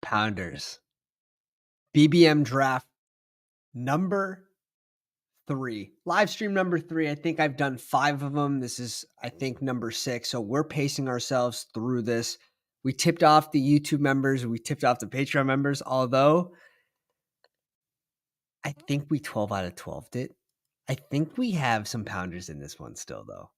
Pounders. BBM draft number 3. Live stream number 3. I think I've done 5 of them. This is, I think, number 6. So we're pacing ourselves through this. We tipped off the YouTube members. We tipped off the Patreon members, although I think we 12 out of 12'd it. I think we have some pounders in this one still, though.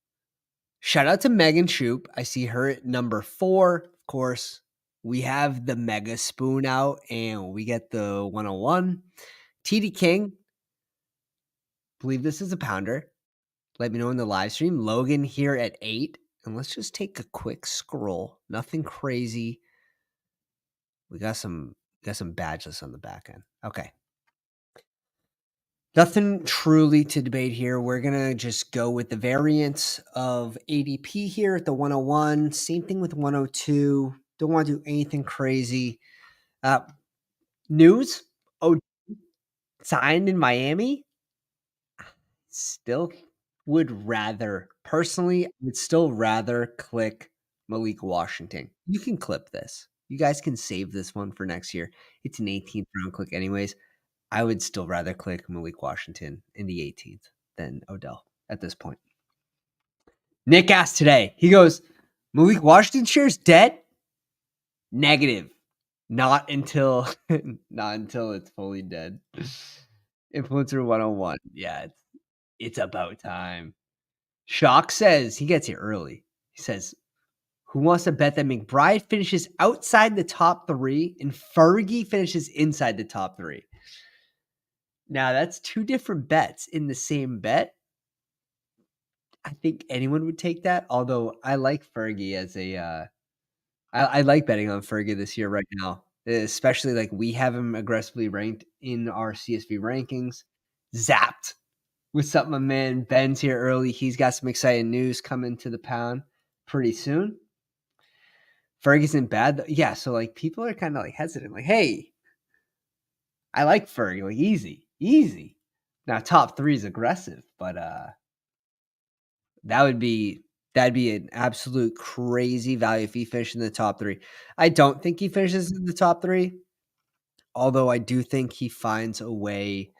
Shout out to Megan Shoop. I see her at number 4. Of course, we have the Mega Spoon out, and we get the 101. TD King, believe this is a pounder. Let me know in the live stream. Logan here at 8. And let's just take a quick scroll. Nothing crazy. We got some badgeless on the back end. Okay. Nothing truly to debate here. We're going to just go with the variance of ADP here at the 101. Same thing with 102. Don't want to do anything crazy. News. Oh, signed in Miami. Still would rather, personally, I would still rather click Malik Washington. You can clip this. You guys can save this one for next year. It's an 18th round click anyways. I would still rather click Malik Washington in the 18th than Odell at this point. Nick asked today, he goes, Malik Washington shares dead? Negative. Not until it's fully dead. Influencer 101. Yeah, it's about time. Shock says, he gets here early. He says, who wants to bet that McBride finishes outside the top 3 and Fergie finishes inside the top 3? Now, that's 2 different bets in the same bet. I think anyone would take that, although I like Fergie as a I like betting on Fergie this year right now, especially like we have him aggressively ranked in our CSV rankings. Zapped. What's up, my man? Ben's here early. He's got some exciting news coming to the pound pretty soon. Fergie's in bad. Yeah, so like people are kind of like hesitant. Like, hey, I like Fergie. Like easy. Now top 3 is aggressive, but that'd be an absolute crazy value if he finished in the top 3. I don't think he finishes in the top 3, although I do think he finds a way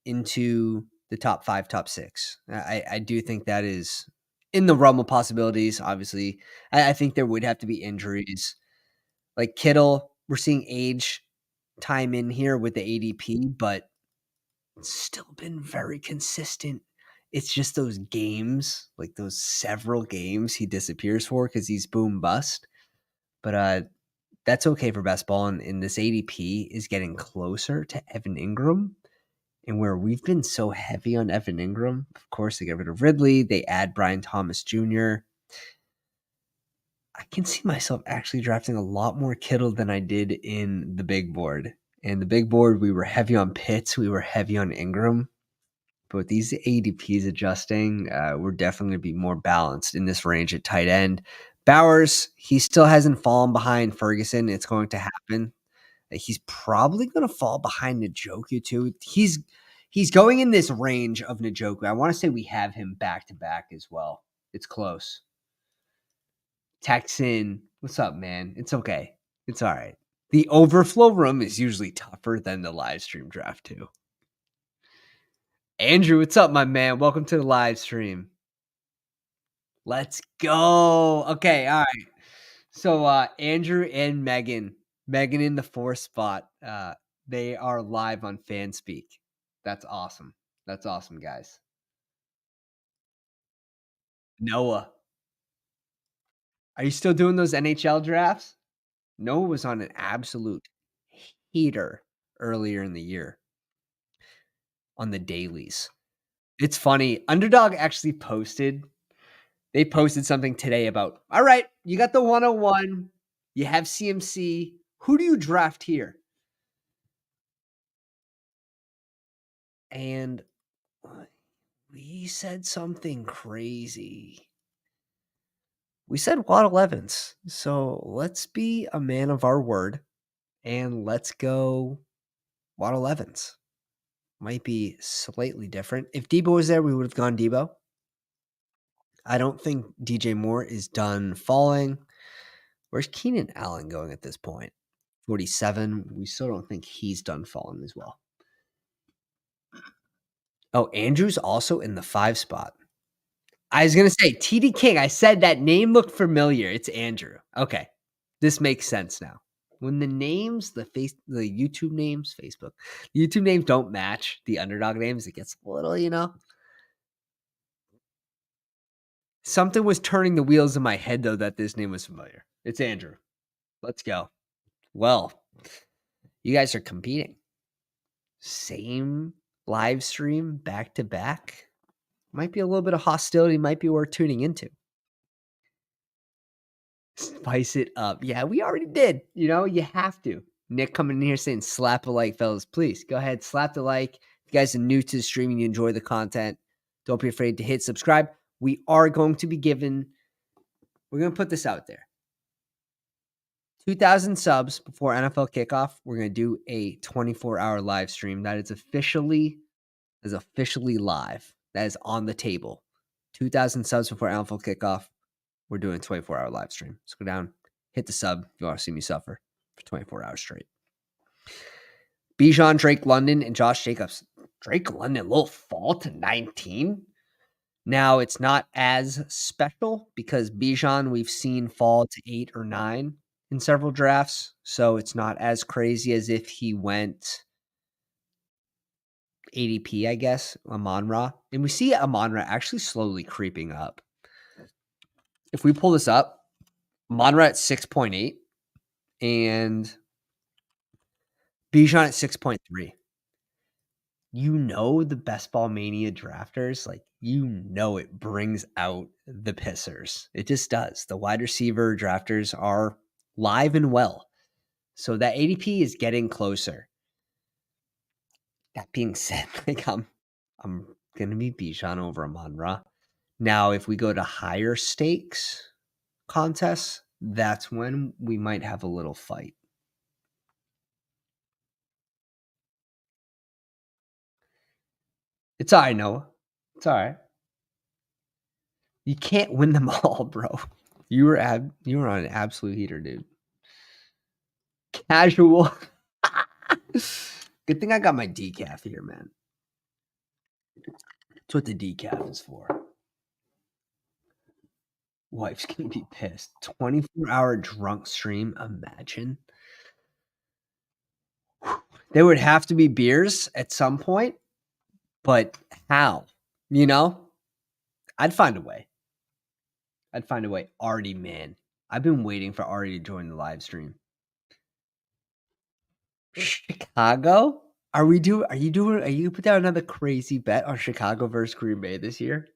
into the top 5, top 6. I do think that is in the realm of possibilities. Obviously, I think there would have to be injuries. Like Kittle, we're seeing age time in here with the ADP, but it's still been very consistent. It's just those games, like those several games he disappears for because he's boom bust. But that's okay for Bestball. And this ADP is getting closer to Evan Ingram. And where we've been so heavy on Evan Ingram, of course, they get rid of Ridley. They add Brian Thomas Jr. I can see myself actually drafting a lot more Kittle than I did in the big board. And the big board, we were heavy on Pitts. We were heavy on Ingram. But with these ADPs adjusting, we're definitely going to be more balanced in this range at tight end. Bowers, he still hasn't fallen behind Ferguson. It's going to happen. He's probably going to fall behind Njoku too. He's going in this range of Njoku. I want to say we have him back to back as well. It's close. Texan, what's up, man? It's okay. It's all right. The overflow room is usually tougher than the live stream draft too. Andrew, what's up, my man? Welcome to the live stream. Let's go. Okay, all right. So Andrew and Megan in the 4th spot. They are live on FanSpeak. That's awesome. That's awesome, guys. Noah, are you still doing those NHL drafts? Noah was on an absolute heater earlier in the year on the dailies. It's funny. Underdog actually posted something today about, all right, you got the 101, you have CMC. Who do you draft here? And we said something crazy. We said Waddle Evans. So let's be a man of our word and let's go Waddle Evans. Might be slightly different. If Debo was there, we would have gone Debo. I don't think DJ Moore is done falling. Where's Keenan Allen going at this point? 47. We still don't think he's done falling as well. Oh, Andrew's also in the 5 spot. I was gonna say TD King. I said that name looked familiar. It's Andrew. Okay, this makes sense now. When the names, the YouTube names, YouTube names don't match the underdog names, it gets a little, Something was turning the wheels in my head though that this name was familiar. It's Andrew. Let's go. Well, you guys are competing. Same live stream back to back. Might be a little bit of hostility. Might be worth tuning into. Spice it up. Yeah, we already did. You have to. Nick coming in here saying slap a like, fellas. Please go ahead, slap the like. If you guys are new to the stream and you enjoy the content, don't be afraid to hit subscribe. We are going to be we're going to put this out there. 2,000 subs before NFL kickoff. We're going to do a 24-hour live stream. That is officially live. That is on the table. 2,000 subs before NFL kickoff. We're doing a 24-hour live stream. So go down, hit the sub if you want to see me suffer for 24 hours straight. Bijan, Drake London, and Josh Jacobs. Drake London, little fall to 19. Now, it's not as special because Bijan we've seen fall to 8 or 9 in several drafts. So it's not as crazy as if he went ADP, I guess, Amon-Ra. And we see Amon-Ra actually slowly creeping up. If we pull this up, Amon-Ra at 6.8 and Bijan at 6.3. The Bestball Mania drafters, it brings out the pissers. It just does. The wide receiver drafters are live and well. So that ADP is getting closer. That being said, I'm gonna be Bijan over Amon-Ra. Now, if we go to higher stakes contests, that's when we might have a little fight. It's all right, Noah. It's all right. You can't win them all, bro. You were on an absolute heater, dude. Casual. Good thing I got my decaf here, man. That's what the decaf is for. Wife's gonna be pissed. 24-hour drunk stream. Imagine. There would have to be beers at some point, but how? I'd find a way. Artie, man. I've been waiting for Artie to join the live stream. Chicago? Are you put down another crazy bet on Chicago versus Green Bay this year?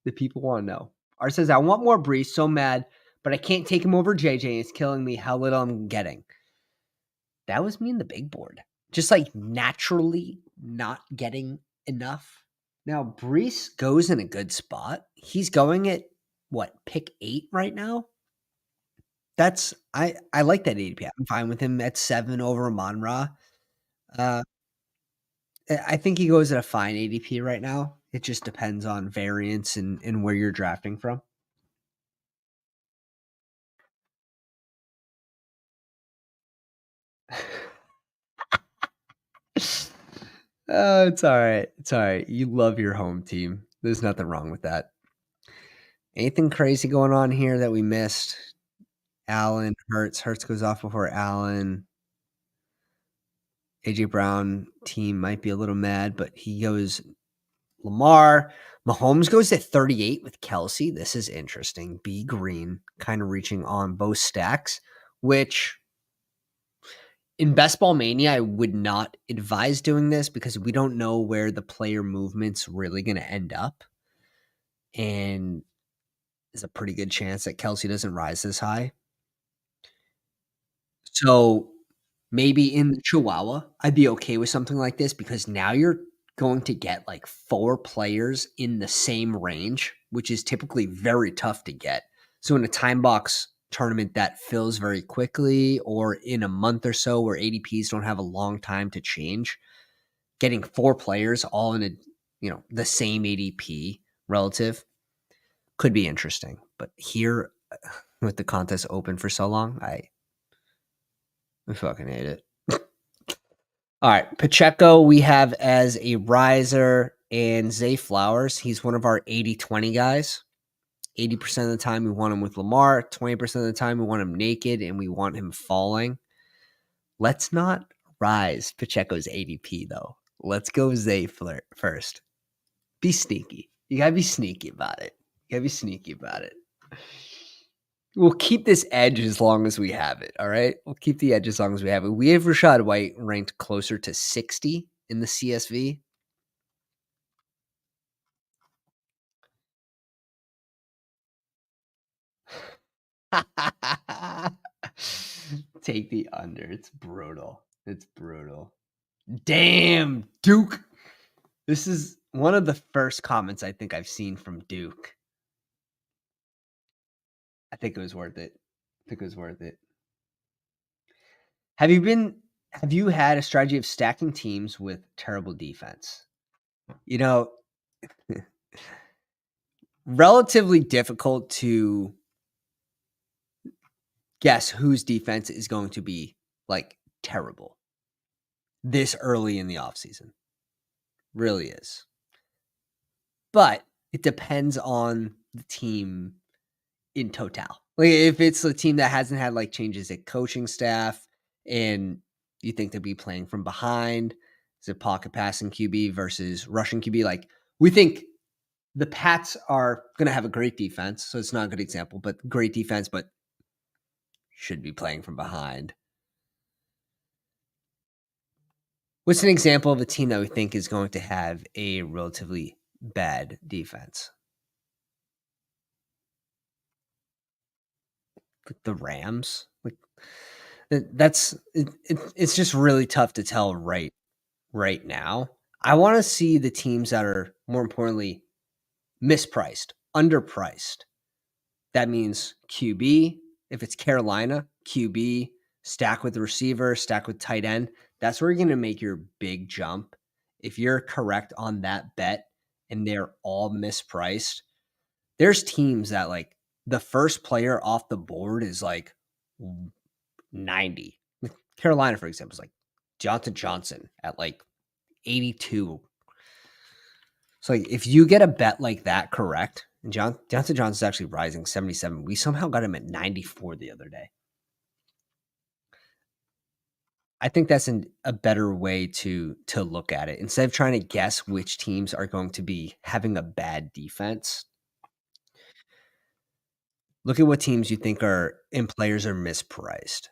The people want to know. Art says, I want more Brees, so mad, but I can't take him over JJ. It's killing me how little I'm getting. That was me in the big board. Just naturally not getting enough. Now, Brees goes in a good spot. He's going at, pick 8 right now? I like that ADP. I'm fine with him at 7 over Amon-Ra. I think he goes at a fine ADP right now. It just depends on variance and where you're drafting from. It's all right. It's all right. You love your home team. There's nothing wrong with that. Anything crazy going on here that we missed? Allen, Hurts goes off before Allen. AJ Brown team might be a little mad, but he goes Lamar. Mahomes goes at 38 with Kelsey. This is interesting. B Green kind of reaching on both stacks, which in Bestball Mania, I would not advise doing this because we don't know where the player movement's really going to end up. And there's a pretty good chance that Kelsey doesn't rise this high. So maybe in the Chihuahua, I'd be okay with something like this because now you're going to get 4 players in the same range, which is typically very tough to get. So in a time box tournament that fills very quickly or in a month or so where ADPs don't have a long time to change, getting 4 players all in the same ADP relative could be interesting. But here with the contest open for so long, I fucking hate it. All right, Pacheco we have as a riser, and Zay Flowers, he's one of our 80-20 guys. 80% of the time we want him with Lamar, 20% of the time we want him naked and we want him falling. Let's not rise Pacheco's ADP though. Let's go Zay first. Be sneaky. You gotta be sneaky about it. We'll keep this edge as long as we have it. All right. We'll keep the edge as long as we have it. We have Rashad White ranked closer to 60 in the CSV. Take the under. It's brutal. Damn, Duke. This is one of the first comments I think I've seen from Duke. I think it was worth it. Have you had a strategy of stacking teams with terrible defense? You know, relatively difficult to guess whose defense is going to be like terrible this early in the offseason. Really is. But it depends on the team in total. Like if it's a team that hasn't had like changes at coaching staff and you think they'll be playing from behind, is it pocket passing QB versus rushing QB? Like we think the Pats are going to have a great defense. So it's not a good example, but great defense, but should be playing from behind. What's an example of a team that we think is going to have a relatively bad defense? The Rams? Like it's just really tough to tell right now. I want to see the teams that are more importantly mispriced, underpriced. That means QB. If it's Carolina, QB, stack with the receiver, stack with tight end. That's where you're going to make your big jump. If you're correct on that bet and they're all mispriced, there's teams that like the first player off the board is like 90. Carolina, for example, is like Johnson at like 82. So like if you get a bet like that correct, and Johnson Johnson's actually rising 77. We somehow got him at 94 the other day. I think that's a better way to look at it. Instead of trying to guess which teams are going to be having a bad defense, look at what teams you think are and players are mispriced.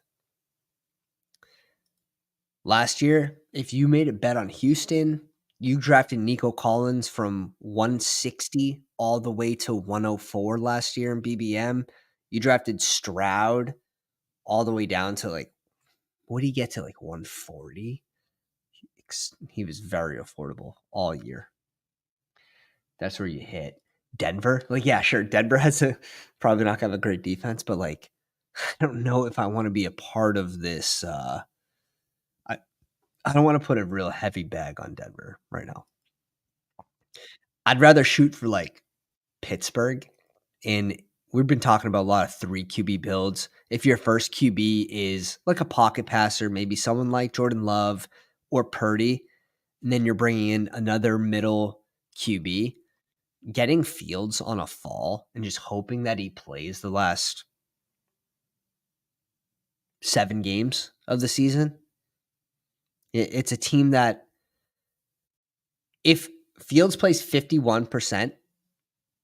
Last year, if you made a bet on Houston, you drafted Nico Collins from 160 all the way to 104 last year in BBM. You drafted Stroud all the way down to like, what did he get to like 140? He was very affordable all year. That's where you hit. Denver, like, yeah, sure. Denver has probably not gonna have a great defense, but like, I don't know if I want to be a part of this. I don't want to put a real heavy bag on Denver right now. I'd rather shoot for like Pittsburgh. And we've been talking about a lot of 3 QB builds. If your first QB is like a pocket passer, maybe someone like Jordan Love or Purdy, and then you're bringing in another middle QB, getting Fields on a fall and just hoping that he plays the last 7 games of the season. It's a team that if Fields plays 51%,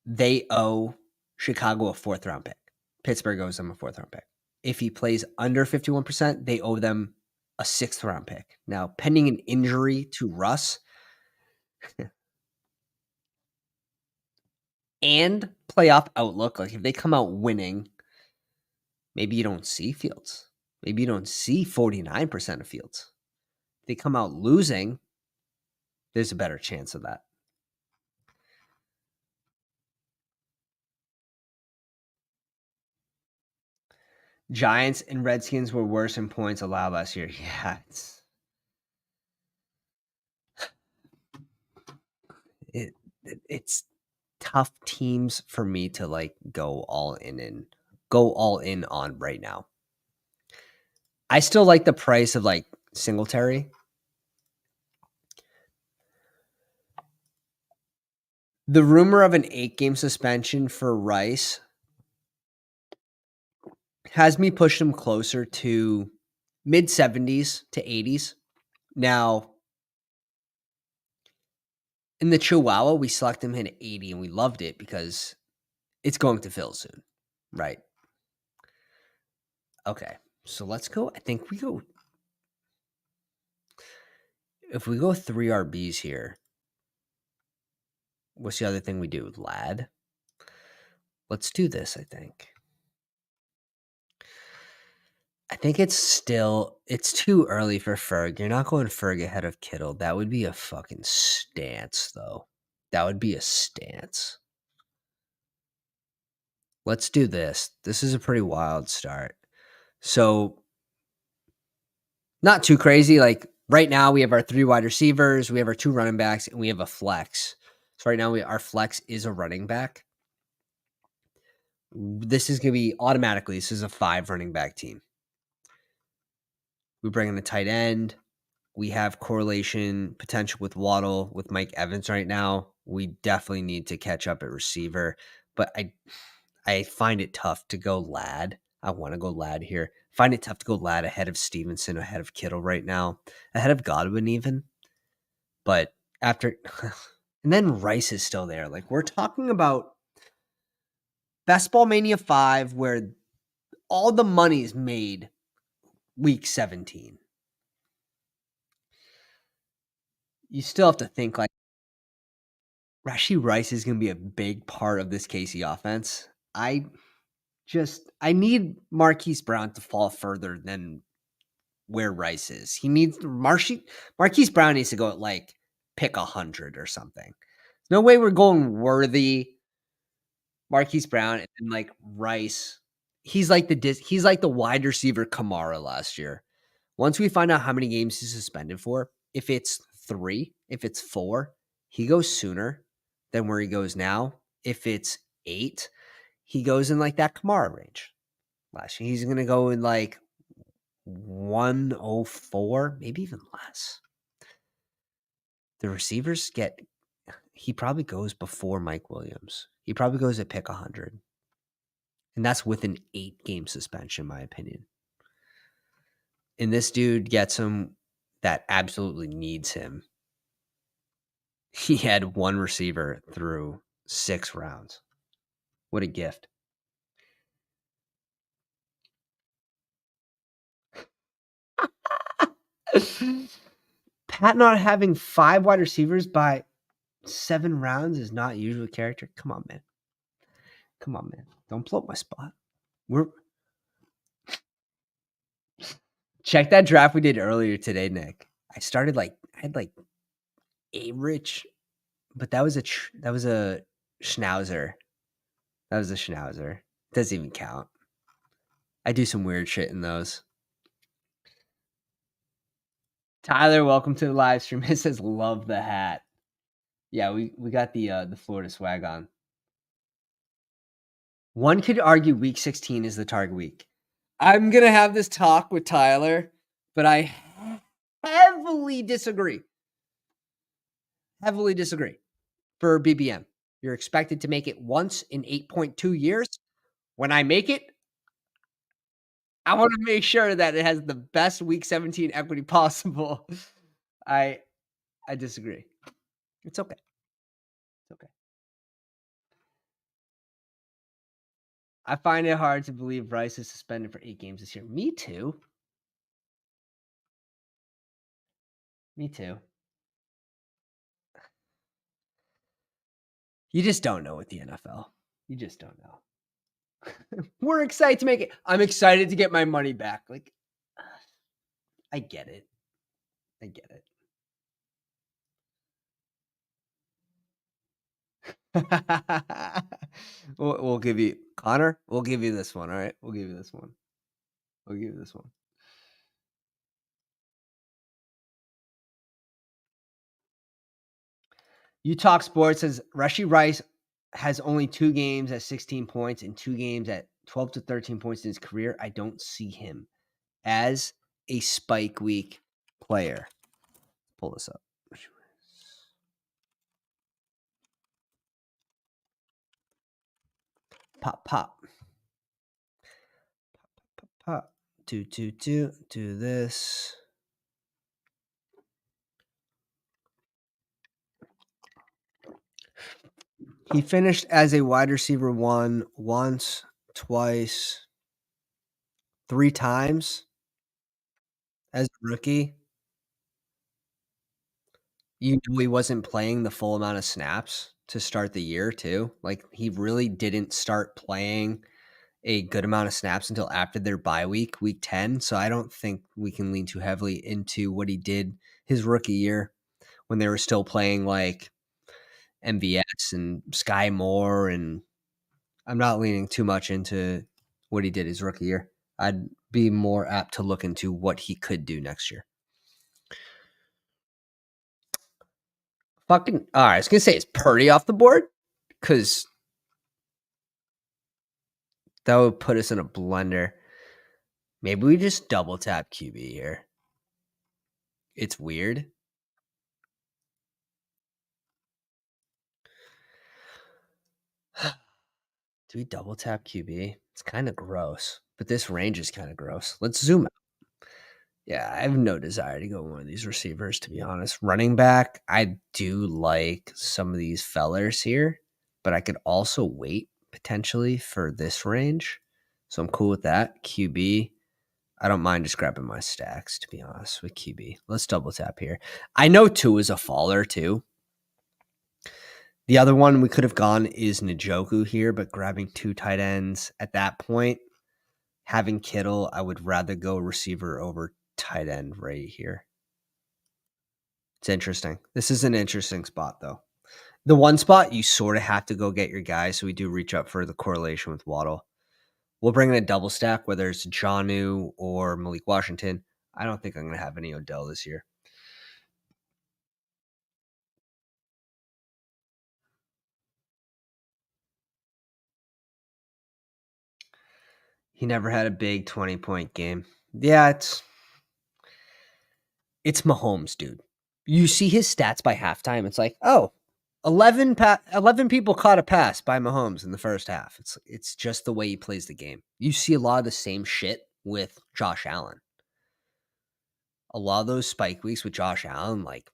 they owe Chicago a 4th round pick. Pittsburgh owes them a 4th round pick. If he plays under 51%, they owe them a 6th round pick. Now, pending an injury to Russ and playoff outlook, like if they come out winning, maybe you don't see Fields. Maybe you don't see 49% of Fields. If they come out losing, there's a better chance of that. Giants and Redskins were worse in points allowed last year. Yeah, it's tough teams for me to like go all in on right now. I still like the price of like Singletary. The rumor of an 8-game suspension for Rice has me push him closer to mid 70s to 80s. Now, in the Chihuahua, we selected him at 80 and we loved it because it's going to fill soon, right? Okay, so let's go. I think we go. If we go 3 RBs here, what's the other thing we do? Lad? Let's do this, I think. I think it's too early for Ferg. You're not going Ferg ahead of Kittle. That would be a fucking stance, though. That would be a stance. Let's do this. This is a pretty wild start. So, not too crazy. Like right now, we have our 3 wide receivers, we have our 2 running backs, and we have a flex. So right now, our flex is a running back. This is going to be automatically. This is a 5 running back team. We bring in a tight end. We have correlation potential with Waddle, with Mike Evans right now. We definitely need to catch up at receiver, but I find it tough to go Lad. I want to go Lad here. Find it tough to go Lad ahead of Stevenson, ahead of Kittle right now, ahead of Godwin even. But after, and then Rice is still there. Like we're talking about Bestball Mania 5, where all the money's made week 17. You still have to think like Rashid Rice is going to be a big part of this KC offense. I need Marquise Brown to fall further than where Rice is. He needs Marquise Brown needs to go at like pick 100 or something. No way we're going Worthy, Marquise Brown, and like Rice. He's like the wide receiver Kamara last year. Once we find out how many games he's suspended for, if it's 3, if it's 4, he goes sooner than where he goes now. If it's 8, he goes in like that Kamara range. Last year, he's going to go in like 104, maybe even less. The receivers he probably goes before Mike Williams. He probably goes at pick 100. And that's with an 8-game suspension, in my opinion. And this dude gets him that absolutely needs him. He had 1 receiver through 6 rounds. What a gift. Pat not having 5 wide receivers by 7 rounds is not usual character. Come on, man. Don't blow up my spot. Check that draft we did earlier today, Nick. I had a rich, but that was a schnauzer. That was a schnauzer. Doesn't even count. I do some weird shit in those. Tyler, welcome to the live stream. It says love the hat. Yeah, we got the Florida swag on. One could argue week 16 is the target week. I'm gonna have this talk with Tyler, but I heavily disagree. For BBM. You're expected to make it once in 8.2 years. When I make it, I want to make sure that it has the best week 17 equity possible. I disagree. It's okay. I find it hard to believe Rice is suspended for 8 games this year. Me too. You just don't know with the NFL. You just don't know. We're excited to make it. I'm excited to get my money back. Like, I get it. We'll give you Connor. We'll give you this one. All right. We'll give you this one. You Talk Sports says Rashid Rice has only 2 games at 16 points and 2 games at 12 to 13 points in his career. I don't see him as a spike week player. Pull this up. Pop, pop. Pop, pop. Do this. He finished as a wide receiver one once, twice, 3 times as a rookie. You knew he wasn't playing the full amount of snaps to start the year, too. Like, he really didn't start playing a good amount of snaps until after their bye week, week 10. So I don't think we can lean too heavily into what he did his rookie year when they were still playing like MVS and Sky Moore. And I'm not leaning too much into what he did his rookie year. I'd be more apt to look into what he could do next year. Fucking all right. I was gonna say it's Purdy off the board because that would put us in a blender. Maybe we just double tap QB here. It's weird. Do we double tap QB? It's kind of gross, but this range is kind of gross. Let's zoom out. Yeah, I have no desire to go one of these receivers, to be honest. Running back, I do like some of these fellers here, but I could also wait potentially for this range. So I'm cool with that. QB, I don't mind just grabbing my stacks, to be honest, with QB. Let's double tap here. I know 2 is a faller, too. The other one we could have gone is Njoku here, but grabbing 2 tight ends at that point, having Kittle, I would rather go receiver over tight end right here. It's interesting. This is an interesting spot, though. The one spot you sort of have to go get your guy, so we do reach up for the correlation with Waddle. We'll bring in a double stack, whether it's Jonnu or Malik Washington. I don't think I'm going to have any Odell this year. He never had a big 20-point game. Yeah, it's Mahomes, dude. You see his stats by halftime. It's like, oh, 11 people caught a pass by Mahomes in the first half. It's just the way he plays the game. You see a lot of the same shit with Josh Allen. A lot of those spike weeks with Josh Allen, like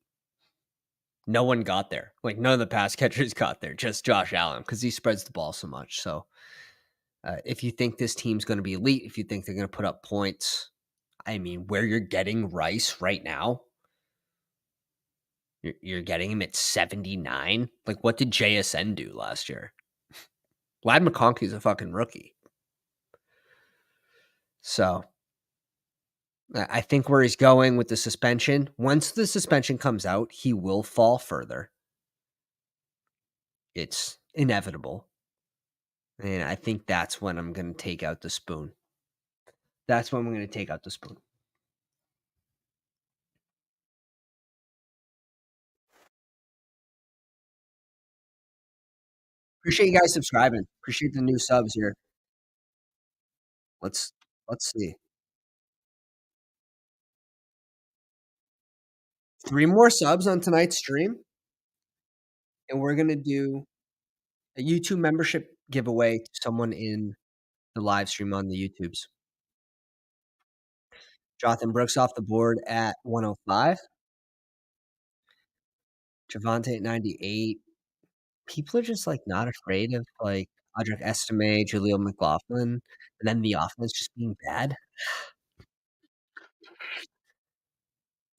no one got there. Like none of the pass catchers got there, just Josh Allen because he spreads the ball so much. So if you think this team's going to be elite, if you think they're going to put up points, I mean, where you're getting Rice right now, you're getting him at 79. Like, what did JSN do last year? Vlad McConkey's a fucking rookie. So I think where he's going with the suspension, once the suspension comes out, he will fall further. It's inevitable. And I think that's when I'm going to take out the spoon. That's when I'm going to take out the spoon. Appreciate you guys subscribing. Appreciate the new subs here. Let's see. 3 more subs on tonight's stream, and we're gonna do a YouTube membership giveaway to someone in the live stream on the YouTubes. Jonathan Brooks off the board at 105. Javonte at 98. People are just, like, not afraid of, like, Audric Estime, Jaleel McLaughlin, and then the offense just being bad.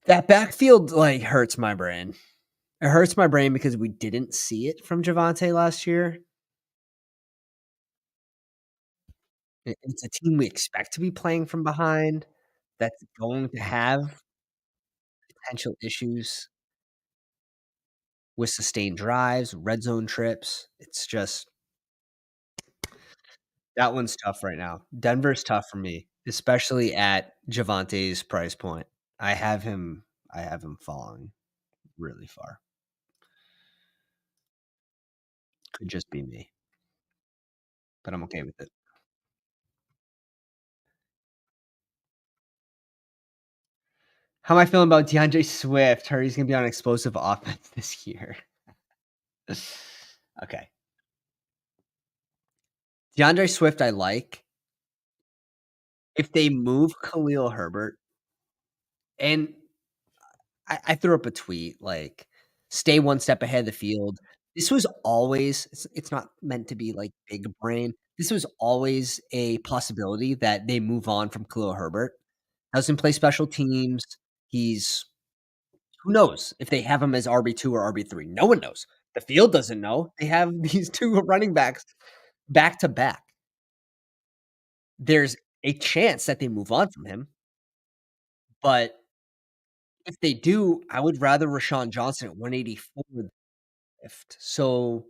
That backfield, like, hurts my brain. It hurts my brain because we didn't see it from Javonte last year. It's a team we expect to be playing from behind that's going to have potential issues with sustained drives, red zone trips. It's just that one's tough right now. Denver's tough for me, especially at Javante's price point. I have him falling really far. Could just be me, but I'm okay with it. How am I feeling about DeAndre Swift? Heard he's gonna be on explosive offense this year. Okay. DeAndre Swift, I like. If they move Khalil Herbert, and I threw up a tweet like, "Stay one step ahead of the field." This was always it's not meant to be, like, big brain. This was always a possibility that they move on from Khalil Herbert. Doesn't play special teams. He's who knows if they have him as RB2 or RB3? No one knows. The field doesn't know. They have these 2 running backs back to back. There's a chance that they move on from him, but if they do, I would rather Rashawn Johnson at 184 than Swift. So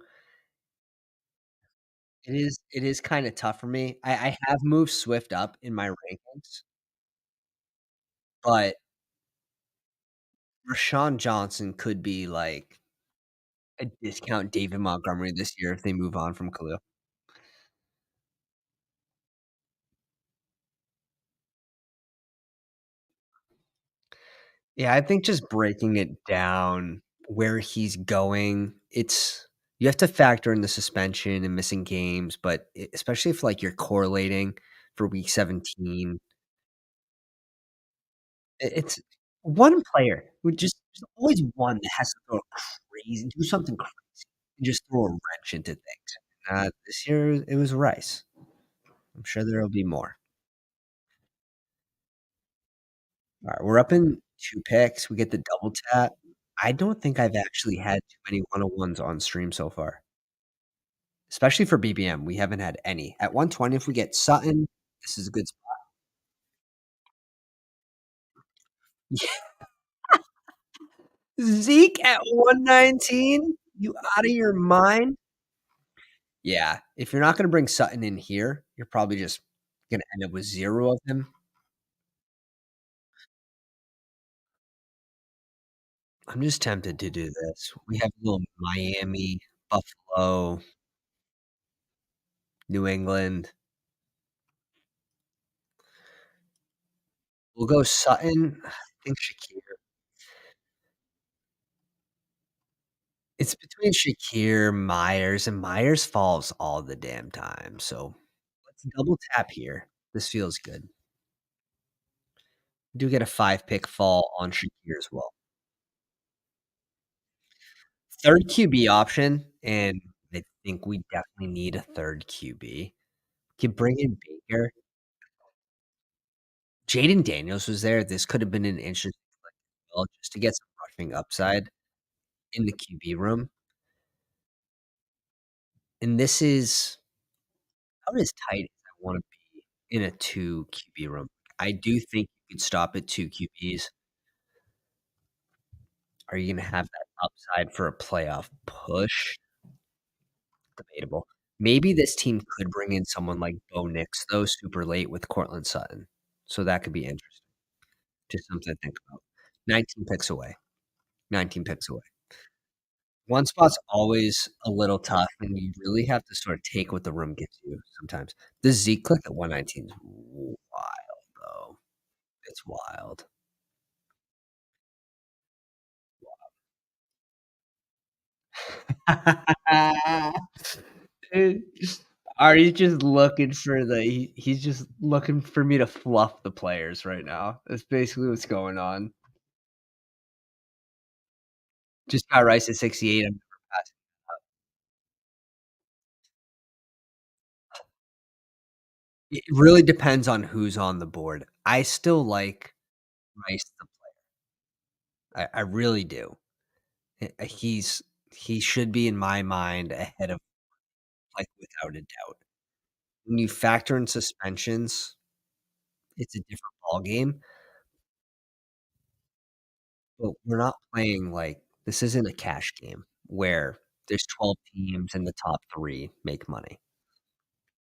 it is kinda tough for me. I have moved Swift up in my rankings, but Rashawn Johnson could be like a discount David Montgomery this year if they move on from Khalil. Yeah, I think just breaking it down where he's going, it's you have to factor in the suspension and missing games, but especially if like you're correlating for week 17, it's one player who just there's always one that has to throw crazy, do something crazy, and just throw a wrench into things. This year it was Rice. I'm sure there'll be more. All right, we're up in 2 picks. We get the double tap. I don't think I've actually had too many one-on-ones on stream so far. Especially for BBM, we haven't had any. At 120, if we get Sutton, this is a good spot. Zeke at 119? You out of your mind? Yeah, if you're not gonna bring Sutton in here, you're probably just gonna end up with 0 of him. I'm just tempted to do this. We have a little Miami, Buffalo, New England. We'll go Sutton. I think Shakir. It's between Shakir, Myers, and Myers falls all the damn time, so let's double tap here. This feels good. Do get a 5 pick fall on Shakir as well. 3rd QB option, and I think we definitely need a 3rd QB. Can bring in Baker. Jaden Daniels was there. This could have been an interesting well just to get some rushing upside in the QB room. And this is about as tight as I wanna be in a 2 QB room. I do think you could stop at 2 QBs. Are you gonna have that upside for a playoff push? Debatable. Maybe this team could bring in someone like Bo Nix, though, super late with Courtland Sutton. So that could be interesting. Just something to think about. 19 picks away. 19 picks away. One spot's always a little tough, and you really have to sort of take what the room gives you sometimes. The Zeke click at 119 is wild, though. It's wild. Dude, Artie's just looking for he's just looking for me to fluff the players right now. That's basically what's going on. Just got Rice at 68, I'm never passing. It really depends on who's on the board. I still like Rice the I really do. He should be in my mind ahead of, like, without a doubt. When you factor in suspensions, it's a different ballgame, but we're not playing like this isn't a cash game where there's 12 teams and the top 3 make money.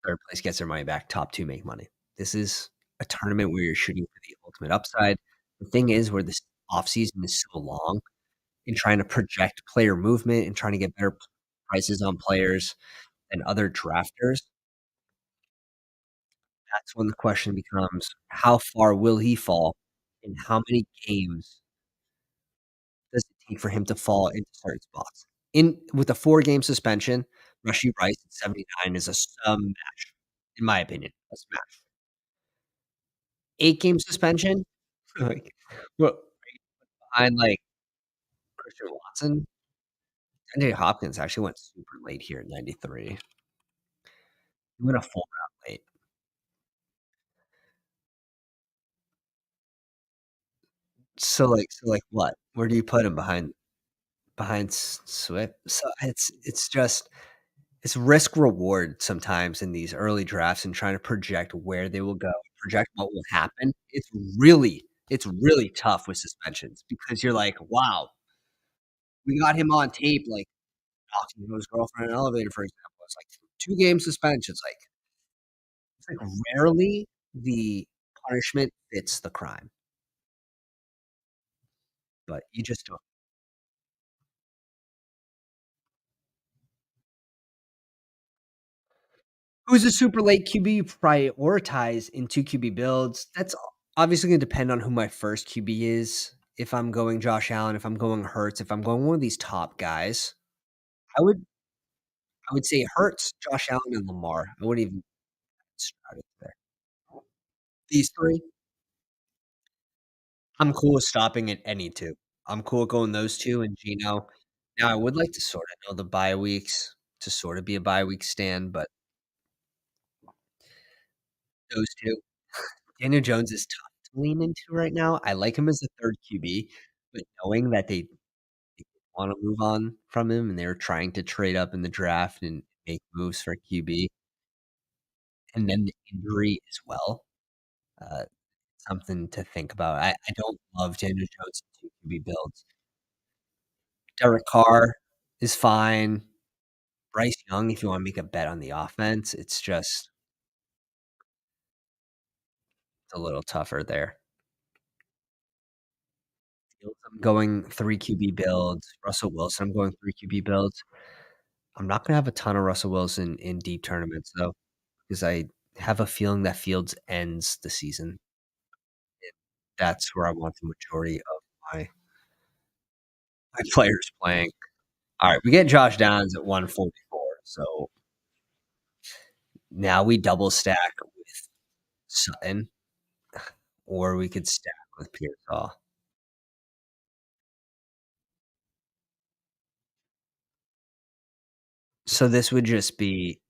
3rd place gets their money back, top 2 make money. This is a tournament where you're shooting for the ultimate upside. The thing is where this offseason is so long and trying to project player movement and trying to get better prices on players and other drafters, that's when the question becomes, how far will he fall And how many games does it take for him to fall into certain spots? In with a 4-game suspension, Rashid Rice at 79 is a smash, in my opinion, a smash. 8-game suspension, like, well, behind, like, Christian Watson, MJ Hopkins actually went super late here at 93. He went a full round late. So, like, what? Where do you put him behind Swift? So it's just it's risk reward sometimes in these early drafts and trying to project where they will go, project what will happen. It's really tough with suspensions because you're like, "Wow, we got him on tape, like, talking to his girlfriend in an elevator," for example. It's like 2-game suspension. It's like rarely the punishment fits the crime, but you just don't. Who's a super late QB you prioritize in 2 QB builds? That's obviously gonna depend on who my first QB is. If I'm going Josh Allen, if I'm going Hurts, if I'm going one of these top guys, I would I would say Hurts, Josh Allen, and Lamar. I wouldn't even start it there. These 3, I'm cool with stopping at any 2. I'm cool with going those 2 and Geno. Now I would like to sorta know the bye weeks to sorta be a bye week stand, but those 2. Daniel Jones is tough to lean into right now. I like him as a 3rd QB, but knowing that they wanna move on from him and they're trying to trade up in the draft and make moves for QB, and then the injury as well, uh, something to think about. I don't love Daniel Jones in 2 QB builds. Derek Carr is fine. Bryce Young, if you wanna make a bet on the offense, it's a little tougher there. Fields, I'm going 3 QB builds. Russell Wilson, I'm going 3 QB builds. I'm not gonna have a ton of Russell Wilson in deep tournaments, though, because I have a feeling that Fields ends the season. That's where I want the majority of my players playing. Alright, we get Josh Downs at 144, so now we double stack with Sutton, or we could stack with Pearsall. So this would just be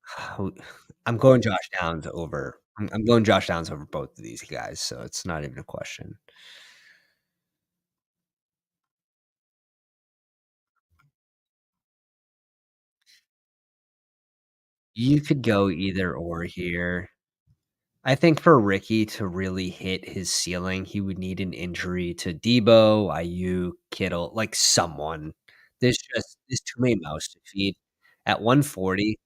I'm going Josh Downs over both of these guys, so it's not even a question. You could go either or here. I think for Ricky to really hit his ceiling, he would need an injury to Debo, Ayuk, Kittle, like someone. There's too many mouths to feed. At 140,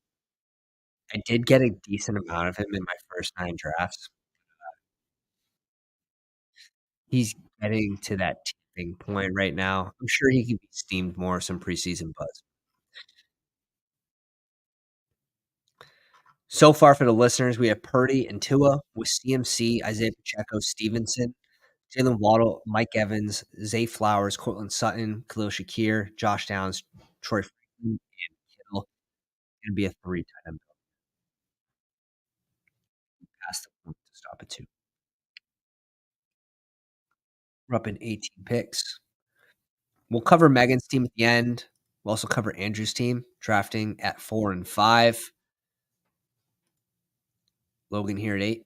I did get a decent amount of him in my first 9 drafts. He's getting to that tipping point right now. I'm sure he could be steamed more, some preseason buzz. So far for the listeners, we have Purdy and Tua with CMC, Isaiah Pacheco, Stevenson, Jalen Waddle, Mike Evans, Zay Flowers, Courtland Sutton, Khalil Shakir, Josh Downs, Troy Franklin, and Kittle. Gonna be a 3 tight end past the point to stop at 2. We're up in 18 picks. We'll cover Megan's team at the end. We'll also cover Andrew's team, drafting at 4 and 5. Logan here at 8.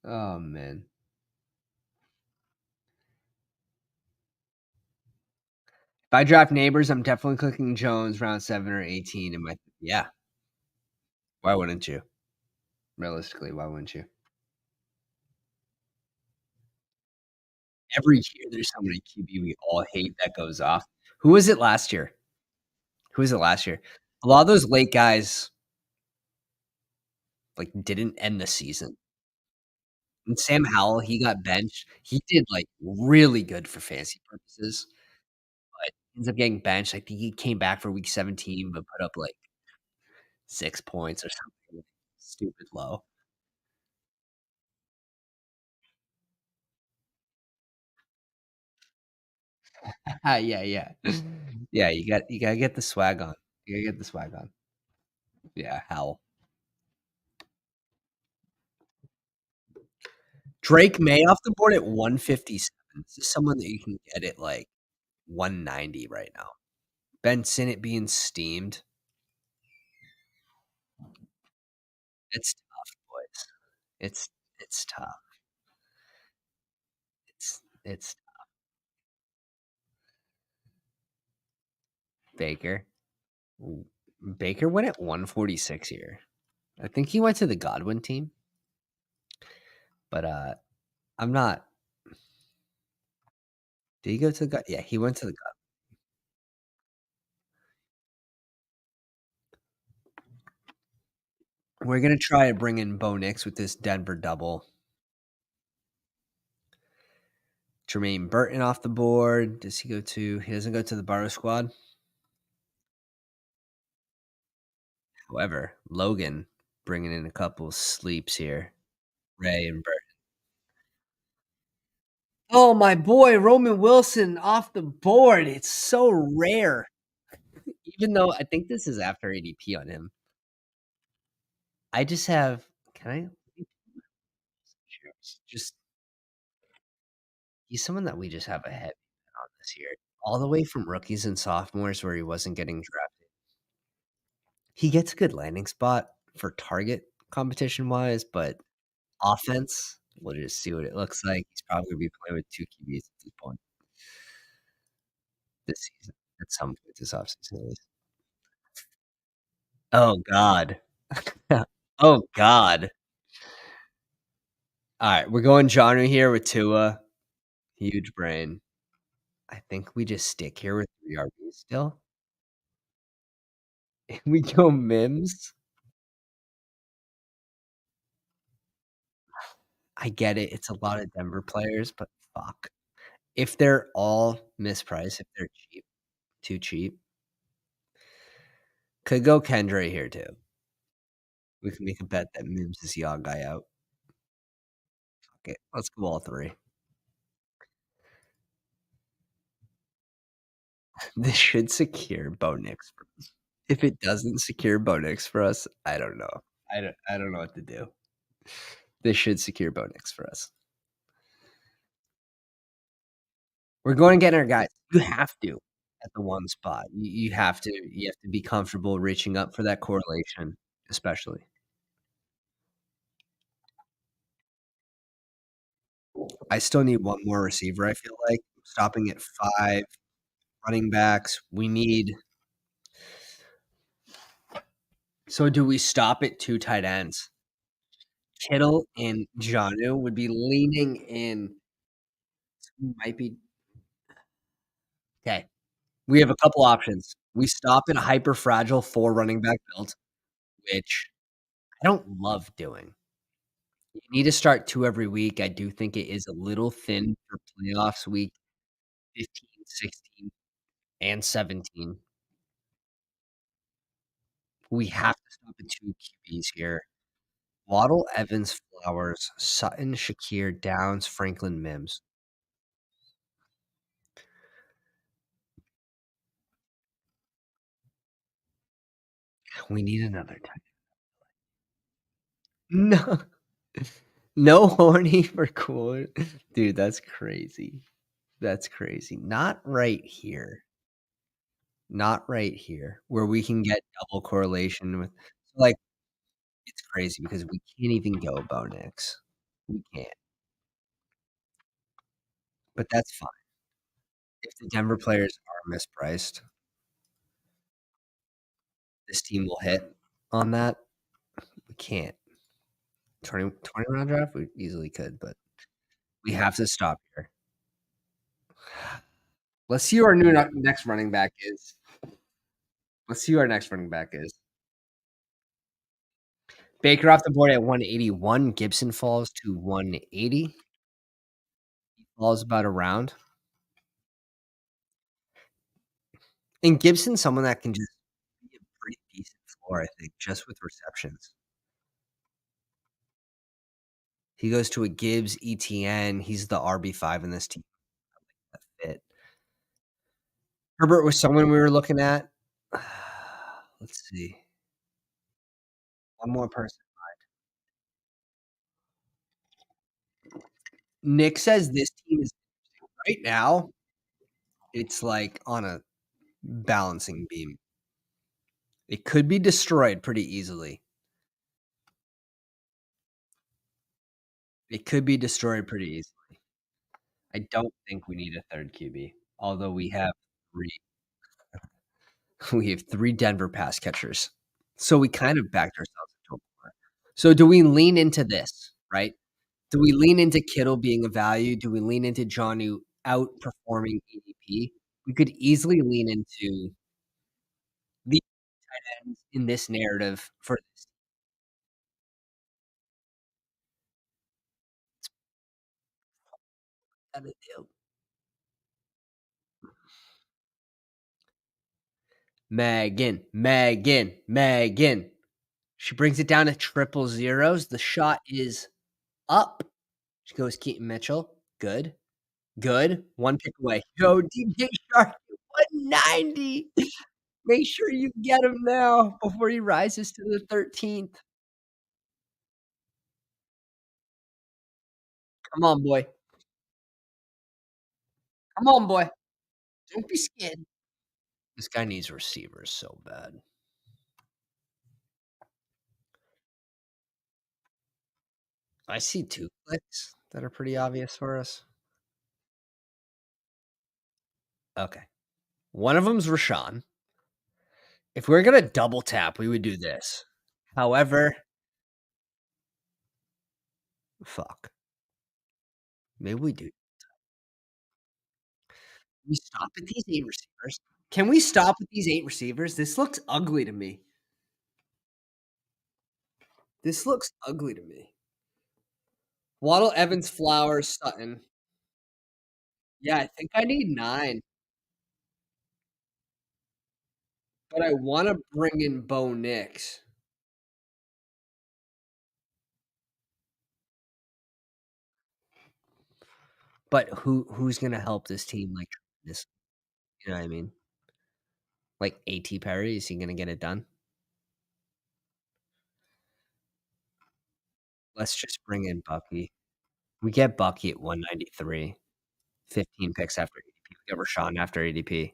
Oh, man. If I draft Neighbors, I'm definitely clicking Jones round 7 or 18 in my yeah. Why wouldn't you? Realistically, why wouldn't you? Every year, there's somebody QB we all hate that goes off. Who was it last year? Who was it last year? A lot of those late guys, like, didn't end the season. And Sam Howell, he got benched. He did, like, really good for fantasy purposes. ends up getting benched. I think he came back for week 17, but put up like 6 points or something stupid low. Yeah, yeah. Yeah, you gotta get the swag on. You gotta get the swag on. Yeah, hell. Drake May off the board at 157. This is someone that you can get at like 190 right now. Ben Sinnott being steamed. It's tough, boys. It's tough. It's Baker. Ooh. Baker went at 146 here. I think he went to the Godwin team, but I'm not. Did he go to the God? Yeah, he went to the God. We're gonna try to bring in Bo Nix with this Denver double. Jermaine Burton off the board. Does he go to? He doesn't go to the Burrow squad. However, Logan bringing in a couple sleeps here. Ray and Burton. Oh, my boy, Roman Wilson off the board. It's so rare. Even though I think this is after ADP on him. I just have. Can I? Just he's someone that we just have a head on this year. All the way from rookies and sophomores where he wasn't getting drafted. He gets a good landing spot for target competition wise, but offense, we'll just see what it looks like. He's probably gonna be playing with 2 QBs at this point this season, at some point this offseason at least. Oh god. Oh god. Alright, we're going genre here with Tua. Huge brain. I think we just stick here with 3 RBs still. We go Mims. I get it, it's a lot of Denver players, but fuck. If they're all mispriced, if they're cheap, too cheap, could go Kendra here too. We can make a bet that Mims is the odd guy out. Okay, let's go all 3. This should secure Bo Nix for us. If it doesn't secure Bo Nix for us, I don't know. I don't know what to do. This should secure Bo Nix for us. We're going to get our guys. You have to at the one spot. You have to. You have to be comfortable reaching up for that correlation, especially. I still need one more receiver, I feel like. Stopping at 5 running backs. We need so do we stop at 2 tight ends? Kittle and Jonnu would be leaning in. We might be okay. We have a couple options. We stop at a hyper fragile 4 running back build, which I don't love doing. You need to start 2 every week. I do think it is a little thin for playoffs week 15, 16, and 17. We have to stop at 2 QBs here. Waddle, Evans, Flowers, Sutton, Shakir, Downs, Franklin, Mims. We need another tight No. No horny for cooler. Dude, that's crazy. That's crazy. Not right here. Not right here where we can get double correlation with like, it's crazy because we can't even go Bo Nix. We can't, but that's fine. If the Denver players are mispriced, this team will hit on that. We can't. 20 round draft, we easily could, but we have to stop here. Let's see who our next running back is. Let's see who our next running back is. Baker off the board at 181. Gibson falls to 180. Falls about a round. And Gibson's someone that can just be a pretty decent floor, I think, just with receptions. He goes to a Gibbs, ETN, he's the RB5 in this team that fit. Herbert was someone we were looking at. Let's see. One more person. Nick says this team is right now, it's like on a balancing beam. It could be destroyed pretty easily. It could be destroyed pretty easily. I don't think we need a third QB, although we have 3 we have 3 Denver pass catchers. So we kind of backed ourselves into a corner. So do we lean into this, right? Do we lean into Kittle being a value? Do we lean into Jonnu outperforming ADP? We could easily lean into the tight ends in this narrative for this kind of deal. Megan. She brings it down to triple zeros. The shot is up. She goes Keaton Mitchell. Good. Good. 1 pick away. Go DJ Shark 190. Make sure you get him now before he rises to the 13th. Come on, boy. Come on, boy. Don't be scared. This guy needs receivers so bad. I see 2 clicks that are pretty obvious for us. Okay. One of them's Rashawn. If we're gonna double tap, we would do this. However, fuck. Maybe we do. Can we stop at these 8 receivers? Can we stop at these 8 receivers? This looks ugly to me. This looks ugly to me. Waddle, Evans, Flowers, Sutton. Yeah, I think I need 9, but I wanna bring in Bo Nix. But who's gonna help this team like this? You know what I mean? Like A.T. Perry, is he gonna get it done? Let's just bring in Bucky. We get Bucky at 193, 15 picks after ADP. We get Rashawn after ADP.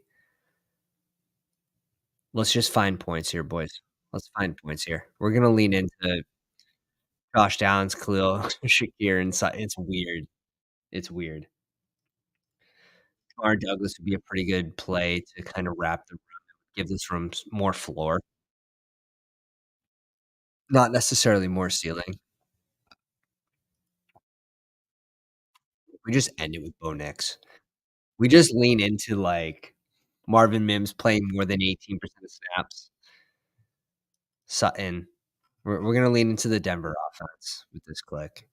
Let's just find points here, boys. Let's find points here. We're gonna lean into Josh Downs, Khalil, Shakir, and it's weird. It's weird. Tamar Douglas would be a pretty good play to kind of wrap the give this room more floor, not necessarily more ceiling. We just end it with Bo Nix. We just lean into, like, Marvin Mims playing more than 18% of snaps. Sutton. We're gonna lean into the Denver offense with this click.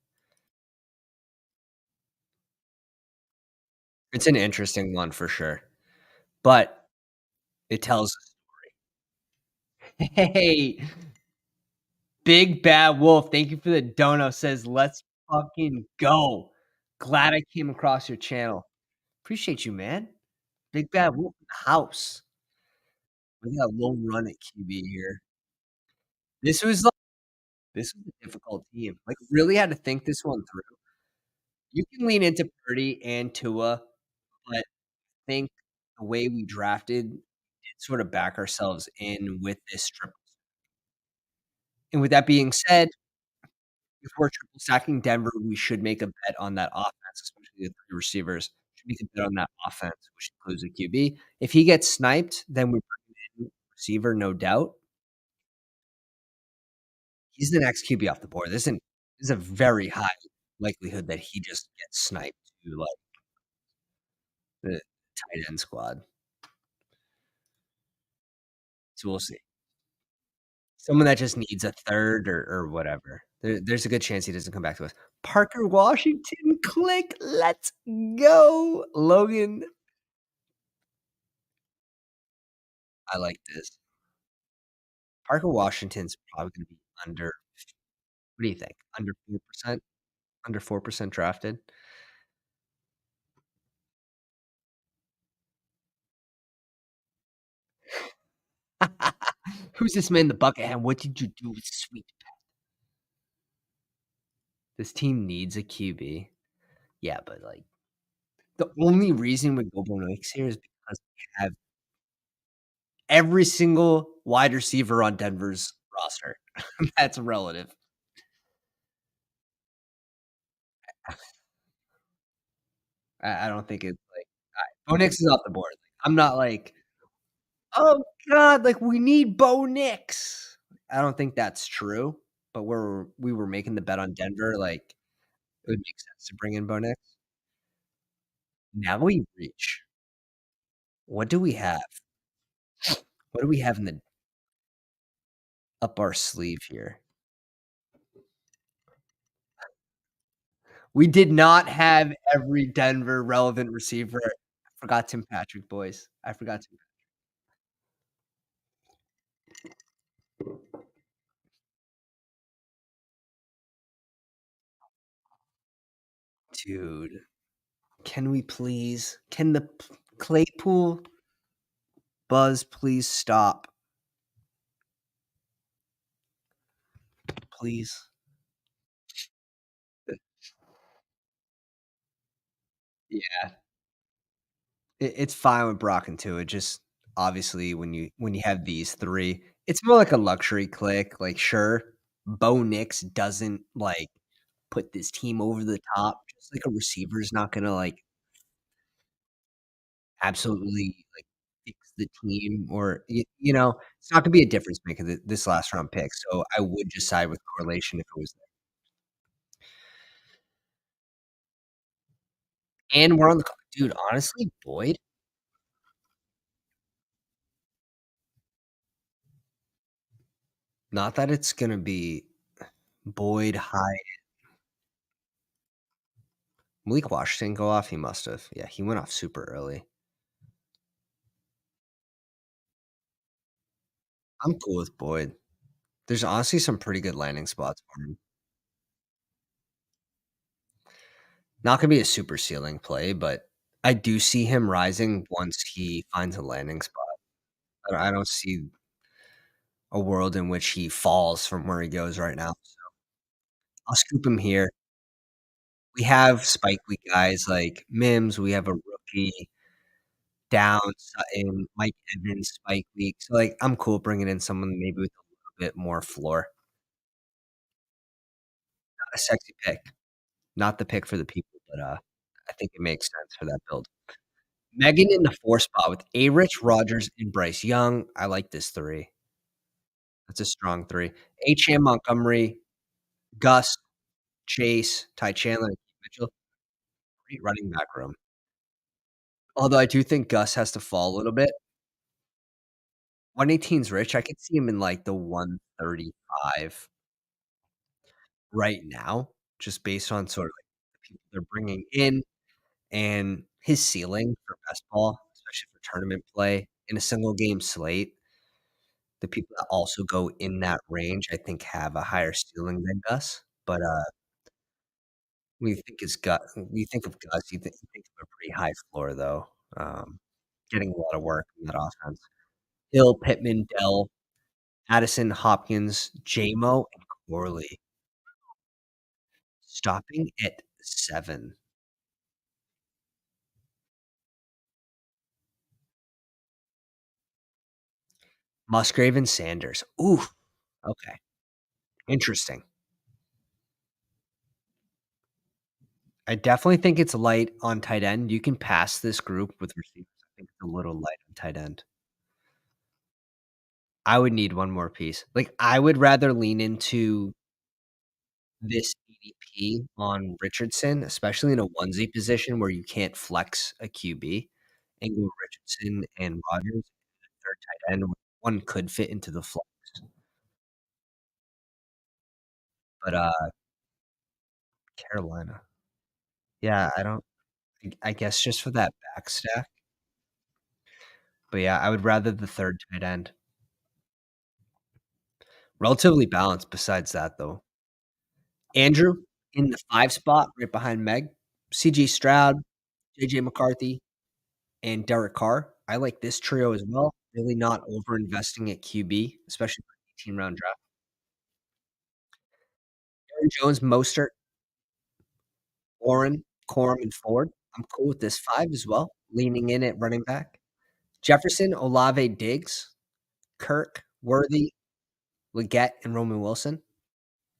It's an interesting one for sure, but it tells Hey, Big Bad Wolf, thank you for the dono, says, "Let's fucking go. Glad I came across your channel." Appreciate you, man. Big Bad Wolf in the house. We got a low run at QB here. This was, like this was a difficult team. Like, really had to think this one through. You can lean into Purdy and Tua, but I think the way we drafted did sort of back ourselves in with this triple. And with that being said, if we're triple stacking Denver, we should make a bet on that offense, especially the 3 receivers. Should make a bet on that offense, which includes the QB. If he gets sniped, then we bring in receiver, no doubt. He's the next QB off the board. This is a very high likelihood that he just gets sniped to, like, the tight end squad. So we'll see. Someone that just needs a third or whatever. There's a good chance he doesn't come back to us. Parker Washington, click. Let's go. Logan I like this. Parker Washington's probably gonna be under what do you think? Under 4%? Under 4% drafted? Who's this man in the bucket hat? What did you do with sweet This team needs a QB. Yeah, but, like, the only reason we go Bo Nix here is because we have every single wide receiver on Denver's roster. That's relative. I don't think it's like Bo Nix is off the board. Like, I'm not like, "Oh god, like, we need Bo Nix." I don't think that's true, but we were making the bet on Denver, like, it would make sense to bring in Bo Nix. Now we reach. What do we have? What do we have in the up our sleeve here? We did not have every Denver relevant receiver. I forgot Tim Patrick, boys. I forgot Tim Dude, can we please can the Claypool buzz please stop, please? Yeah, it's fine with Brock and Tua, just obviously when you have these 3, it's more like a luxury click, like, sure, Bo Nix doesn't, like, put this team over the top, just like a receiver's not gonna, like, absolutely, like, fix the team or it's not gonna be a difference maker this last round pick, so I would just side with correlation if it was there. And we're on the clock. Dude, honestly, Boyd, not that it's gonna be Boyd, Hyde, Malik Washington go off? He must've. Yeah, he went off super early. I'm cool with Boyd. There's honestly some pretty good landing spots for him. Not gonna be a super ceiling play, but I do see him rising once he finds a landing spot. I don't see a world in which he falls from where he goes right now. I'll scoop him here. We have spike week guys like Mims, we have a rookie, Downs, Sutton, Mike Evans spike week. So, like, I'm cool bringing in someone maybe with a little bit more floor. Not a sexy pick. Not the pick for the people, but, I think it makes sense for that build. Megan in the 4 spot with A-Rich, Rogers, and Bryce Young. I like this 3. That's a strong 3. Achane Montgomery, Gus, Chase, Ty Chandler, and Keith Mitchell. Great running back room. Although I do think Gus has to fall a little bit. 118's rich. I could see him in, like, the 135 right now, just based on sort of, like, the people they're bringing in and his ceiling for best ball, especially for tournament play in a single game slate. The people that also go in that range, I think, have a higher ceiling than Gus, but, when you think it's Gus when you think of Gus, you think of a pretty high floor, though, getting a lot of work in that offense. Hill, Pittman, Dell, Addison, Hopkins, Jamo, and Corley. Stopping at 7. Musgrave and Sanders. Ooh, okay, interesting. I definitely think it's light on tight end. You can pass this group with receivers. I think it's a little light on tight end. I would need one more piece. Like, I would rather lean into this ADP on Richardson, especially in a onesie position where you can't flex a QB, and go Richardson and Rodgers, third tight end. One could fit into the flex, but, Carolina. Yeah, I don't I guess just for that back stack, But yeah, I would rather the 3rd tight end. Relatively balanced besides that, though. Andrew in the 5 spot right behind Meg, CJ Stroud, JJ McCarthy, and Derek Carr. I like this trio as well. Really not over investing at QB, especially for 18-round draft. Aaron Jones, Mostert, Warren, Corum, and Ford. I'm cool with this 5 as well, leaning in at running back. Jefferson, Olave, Diggs, Kirk, Worthy, Leggett, and Roman Wilson.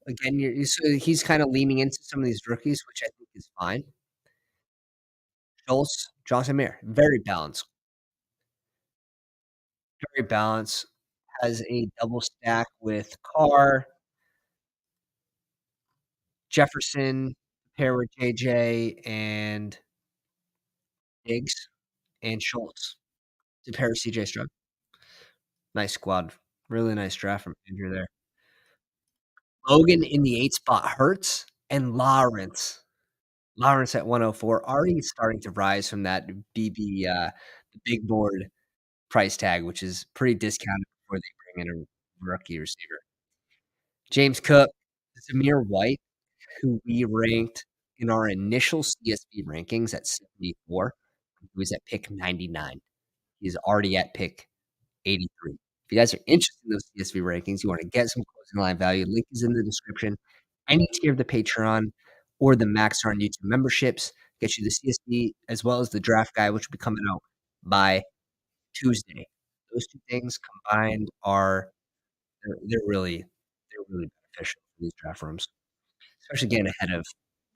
Again, so he's kinda leaning into some of these rookies, which I think is fine. Schultz, Johnson Mayer, very balanced, has a double stack with Carr, Jefferson, pair with JJ, and Diggs, and Schultz to pair with CJ Stroud. Nice squad. Really nice draft from Andrew there. Logan in the 8 spot, Hurts, and Lawrence. Lawrence at 104, already starting to rise from that BB, big board price tag, which is pretty discounted before they bring in a rookie receiver. James Cook, Zamir White, who we ranked in our initial CSV rankings at 74, he was at pick 99. He's already at pick 83. If you guys are interested in those CSV rankings, you wanna get some closing line value, link is in the description. Any tier of the Patreon or the Max on YouTube memberships get you the CSV as well as the draft guide, which will be coming out by Tuesday. Those 2 things combined are they're really beneficial for these draft rooms, especially getting ahead of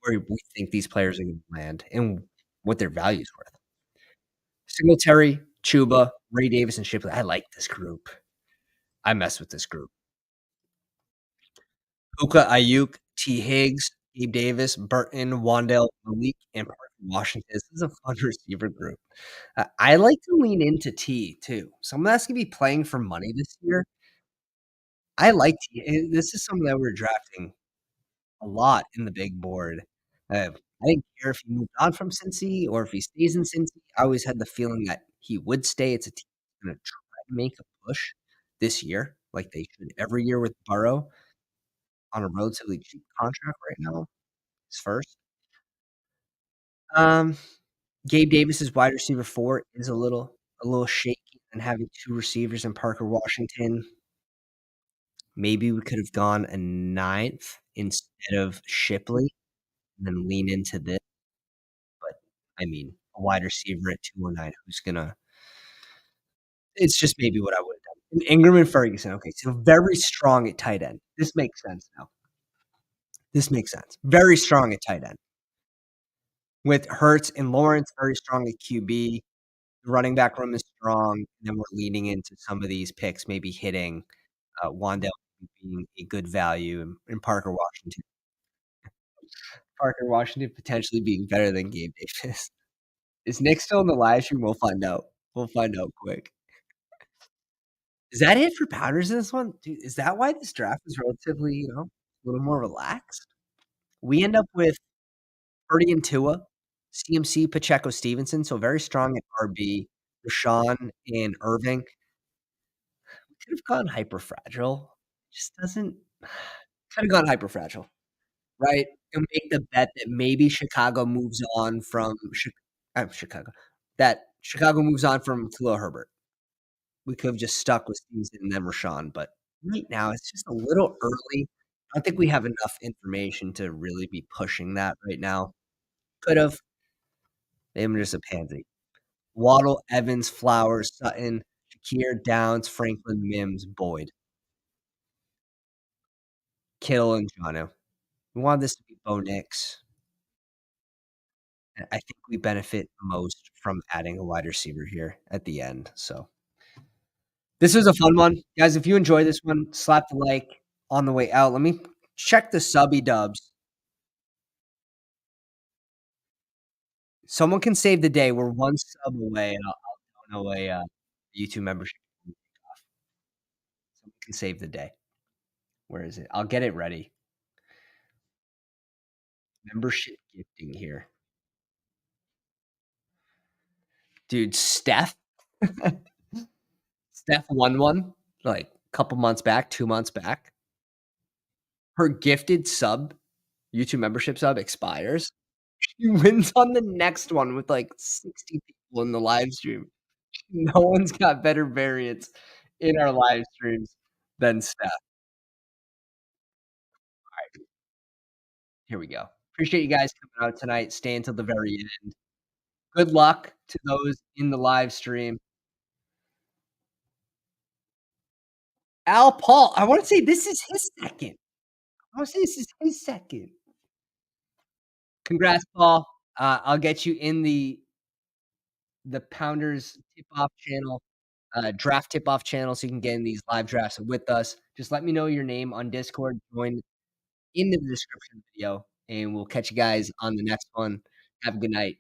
where we think these players are gonna land and what their value is worth. Singletary, Chuba, Ray Davis, and Shipley. I like this group. I mess with this group. Puka, Ayuk, T. Higgs, Gabe Davis, Burton, Wandale, Malik, and Parker Washington. This is a fun receiver group. I like to lean into T too. Someone that's gonna be playing for money this year. I like T. And this is someone that we're drafting a lot in the big board. I didn't care if he moved on from Cincy or if he stays in Cincy. I always had the feeling that he would stay. It's a team that's gonna try to make a push this year, like they should every year with Burrow on a relatively cheap contract right now. His first. Um, Gabe Davis's wide receiver 4 is a little shaky and having 2 receivers in Parker Washington. Maybe we could have gone a 9th instead of Shipley and then lean into this, but, I mean, a wide receiver at 209, who's gonna it's just maybe what I would've done. And Ingram and Ferguson, okay, so very strong at tight end. This makes sense now. This makes sense. Very strong at tight end. With Hurts and Lawrence, very strong at QB. The running back room is strong, and then we're leaning into some of these picks, maybe hitting, Wandale being a good value and Parker Washington potentially being better than Gabe Davis. Is Nick still in the live stream? We'll find out. We'll find out quick. Is that it for Pounders in this one? Dude, is that why this draft is relatively, a little more relaxed? We end up with Purdy and Tua, CMC, Pacheco, Stevenson, so very strong at RB, Rashawn and Irving. We could have gone hyper fragile. Just doesn't could have gone hyper fragile, right? And make the bet that maybe Chicago moves on from Chicago. That Chicago moves on from Khalil Herbert. We could have just stuck with Stevenson and then Rashawn, but right now it's just a little early. I don't think we have enough information to really be pushing that right now. Could have. I'm just a pansy. Waddle, Evans, Flowers, Sutton, Shakir, Downs, Franklin, Mims, Boyd, Kittle, and Jonnu. We wanted this to be Bo Nix. I think we benefit most from adding a wide receiver here at the end. So this was a fun one. Guys, if you enjoy this one, slap the like on the way out. Let me check the subby dubs. Someone can save the day. We're one sub away, and I'll know a YouTube membership. Someone can save the day. Where is it? I'll get it ready. Membership gifting here. Dude, Steph. Steph won one, like, a couple months back, 2 months back. Her gifted sub, YouTube membership sub expires. She wins on the next one with, like, 60 people in the live stream. No one's got better variance in our live streams than Steph. Alright, here we go. Appreciate you guys coming out tonight, staying till the very end. Good luck to those in the live stream. Al Paul, I wanna say this is his 2nd. I wanna say this is his 2nd. Congrats, Paul. I'll get you in the Pounders tip-off channel, draft tip-off channel so you can get in these live drafts with us. Just let me know your name on Discord, join in the description of the video, and we'll catch you guys on the next one. Have a good night.